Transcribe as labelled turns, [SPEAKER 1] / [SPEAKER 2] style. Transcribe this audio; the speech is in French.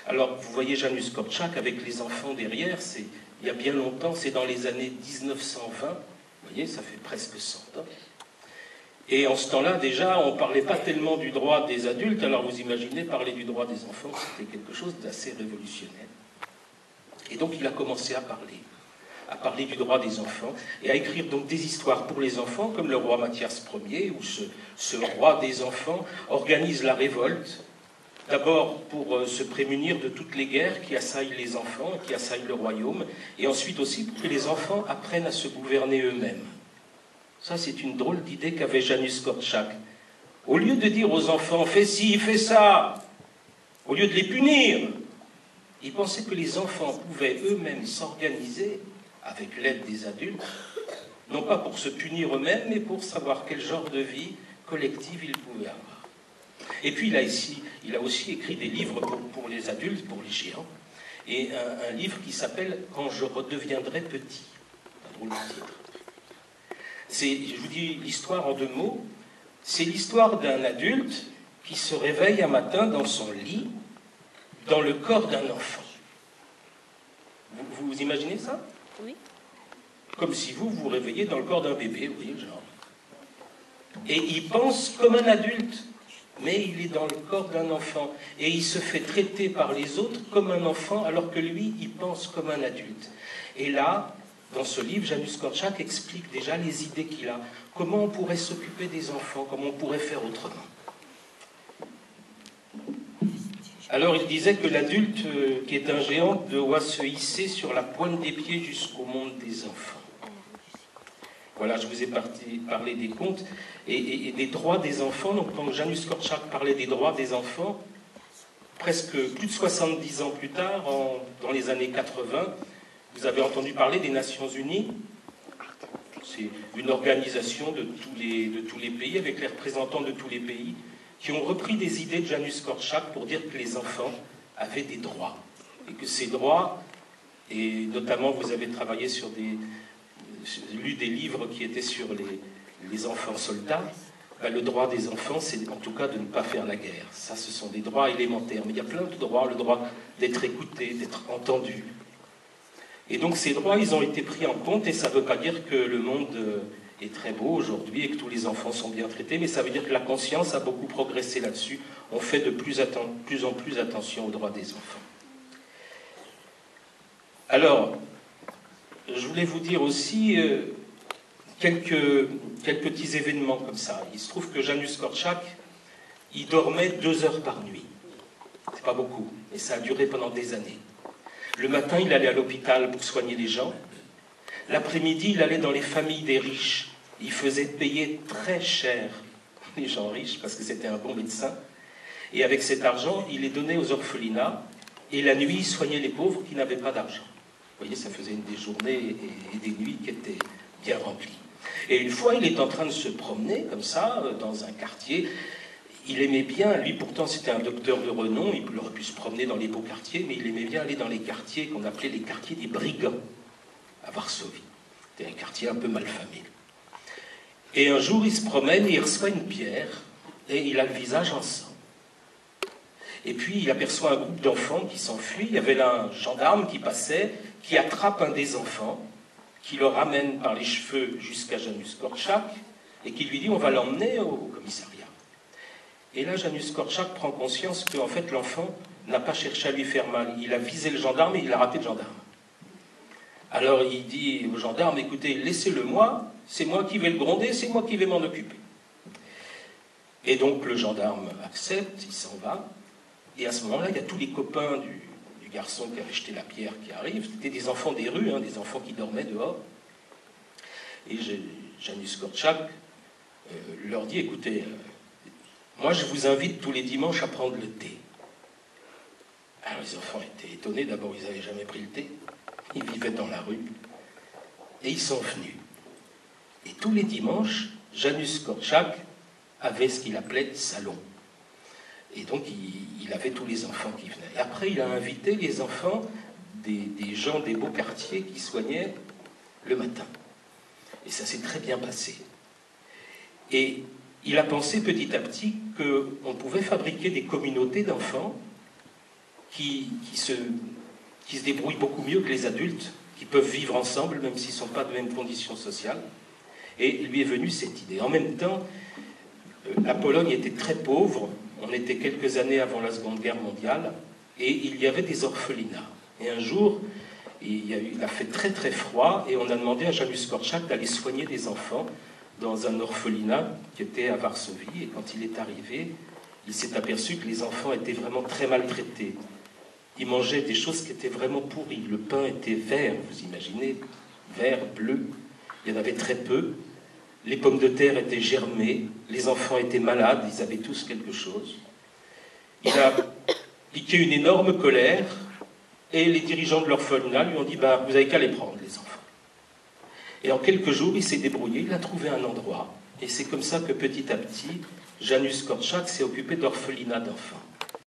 [SPEAKER 1] Alors, vous voyez Janusz Korczak avec les enfants derrière, il y a bien longtemps, c'est dans les années 1920, vous voyez, ça fait presque 100 ans. Et en ce temps-là, déjà, on ne parlait pas tellement du droit des adultes, alors vous imaginez, parler du droit des enfants, c'était quelque chose d'assez révolutionnaire. Et donc, il a commencé à parler du droit des enfants, et à écrire donc des histoires pour les enfants, comme le roi Mathias Ier, où ce roi des enfants organise la révolte, d'abord pour se prémunir de toutes les guerres qui assaillent les enfants, qui assaillent le royaume, et ensuite aussi pour que les enfants apprennent à se gouverner eux-mêmes. Ça, c'est une drôle d'idée qu'avait Janusz Korczak. Au lieu de dire aux enfants « fais ci, fais ça », au lieu de les punir, il pensait que les enfants pouvaient eux-mêmes s'organiser avec l'aide des adultes, non pas pour se punir eux-mêmes, mais pour savoir quel genre de vie collective ils pouvaient avoir. Et puis il a aussi écrit des livres pour les adultes, pour les géants, et un livre qui s'appelle « Quand je redeviendrai petit ». Un drôle de titre. Je vous dis l'histoire en 2 mots. C'est l'histoire d'un adulte qui se réveille un matin dans son lit, dans le corps d'un enfant. Vous imaginez ça?
[SPEAKER 2] Oui.
[SPEAKER 1] Comme si vous vous réveillez dans le corps d'un bébé, vous voyez, genre. Et il pense comme un adulte, mais il est dans le corps d'un enfant. Et il se fait traiter par les autres comme un enfant, alors que lui, il pense comme un adulte. Et là, dans ce livre, Janusz Korczak explique déjà les idées qu'il a. Comment on pourrait s'occuper des enfants, comment on pourrait faire autrement. Alors il disait que l'adulte qui est un géant doit se hisser sur la pointe des pieds jusqu'au monde des enfants. Voilà, je vous ai parlé des contes et des droits des enfants. Donc quand Janusz Korczak parlait des droits des enfants, presque plus de 70 ans plus tard, dans les années 80, vous avez entendu parler des Nations Unies. C'est une organisation de tous les pays, avec les représentants de tous les pays, qui ont repris des idées de Janusz Korczak pour dire que les enfants avaient des droits. Et que ces droits, et notamment vous avez travaillé lu des livres qui étaient sur les enfants soldats, le droit des enfants, c'est en tout cas de ne pas faire la guerre. Ça, ce sont des droits élémentaires. Mais il y a plein de droits, le droit d'être écouté, d'être entendu. Et donc ces droits, ils ont été pris en compte, et ça ne veut pas dire que le monde est très beau aujourd'hui et que tous les enfants sont bien traités, mais ça veut dire que la conscience a beaucoup progressé là-dessus. On fait de plus en plus attention aux droits des enfants. Alors, je voulais vous dire aussi quelques petits événements comme ça. Il se trouve que Janusz Korczak, il dormait 2 heures par nuit. C'est pas beaucoup, et ça a duré pendant des années. Le matin, il allait à l'hôpital pour soigner les gens. L'après-midi, il allait dans les familles des riches. Il faisait payer très cher les gens riches parce que c'était un bon médecin. Et avec cet argent, il les donnait aux orphelinats. Et la nuit, il soignait les pauvres qui n'avaient pas d'argent. Vous voyez, ça faisait des journées et des nuits qui étaient bien remplies. Et une fois, il est en train de se promener comme ça, dans un quartier. Il aimait bien, lui pourtant c'était un docteur de renom, il aurait pu se promener dans les beaux quartiers, mais il aimait bien aller dans les quartiers qu'on appelait les quartiers des brigands, à Varsovie. C'était un quartier un peu malfamé. Et un jour, il se promène et il reçoit une pierre, et il a le visage en sang. Et puis, il aperçoit un groupe d'enfants qui s'enfuient. Il y avait là un gendarme qui passait, qui attrape un des enfants, qui le ramène par les cheveux jusqu'à Janusz Korczak, et qui lui dit « on va l'emmener au commissariat ». Et là, Janusz Korczak prend conscience qu'en fait, l'enfant n'a pas cherché à lui faire mal. Il a visé le gendarme et il a raté le gendarme. Alors il dit au gendarme, écoutez, laissez-le moi, c'est moi qui vais le gronder, c'est moi qui vais m'en occuper. Et donc le gendarme accepte, il s'en va. Et à ce moment-là, il y a tous les copains du garçon qui avait jeté la pierre qui arrivent. C'était des enfants des rues, des enfants qui dormaient dehors. Et Janusz Korczak leur dit, écoutez, moi, je vous invite tous les dimanches à prendre le thé. Alors, les enfants étaient étonnés. D'abord, ils n'avaient jamais pris le thé. Ils vivaient dans la rue. Et ils sont venus. Et tous les dimanches, Janusz Korczak avait ce qu'il appelait salon. Et donc, il avait tous les enfants qui venaient. Et après, il a invité les enfants des gens des beaux quartiers qui soignaient le matin. Et ça s'est très bien passé. Et il a pensé petit à petit qu'on pouvait fabriquer des communautés d'enfants qui se débrouillent beaucoup mieux que les adultes, qui peuvent vivre ensemble, même s'ils ne sont pas de même condition sociale. Et il lui est venue cette idée. En même temps, la Pologne était très pauvre, on était quelques années avant la Seconde Guerre mondiale, et il y avait des orphelinats. Et un jour, il a fait très très froid, et on a demandé à Janusz Korczak d'aller soigner des enfants dans un orphelinat qui était à Varsovie. Et quand il est arrivé, il s'est aperçu que les enfants étaient vraiment très maltraités. Ils mangeaient des choses qui étaient vraiment pourries. Le pain était vert, vous imaginez, vert, bleu. Il y en avait très peu. Les pommes de terre étaient germées. Les enfants étaient malades. Ils avaient tous quelque chose. Il a piqué une énorme colère. Et les dirigeants de l'orphelinat lui ont dit vous n'avez qu'à les prendre, les enfants. Et en quelques jours, il s'est débrouillé. Il a trouvé un endroit. Et c'est comme ça que petit à petit, Janusz Korczak s'est occupé d'orphelinats d'enfants.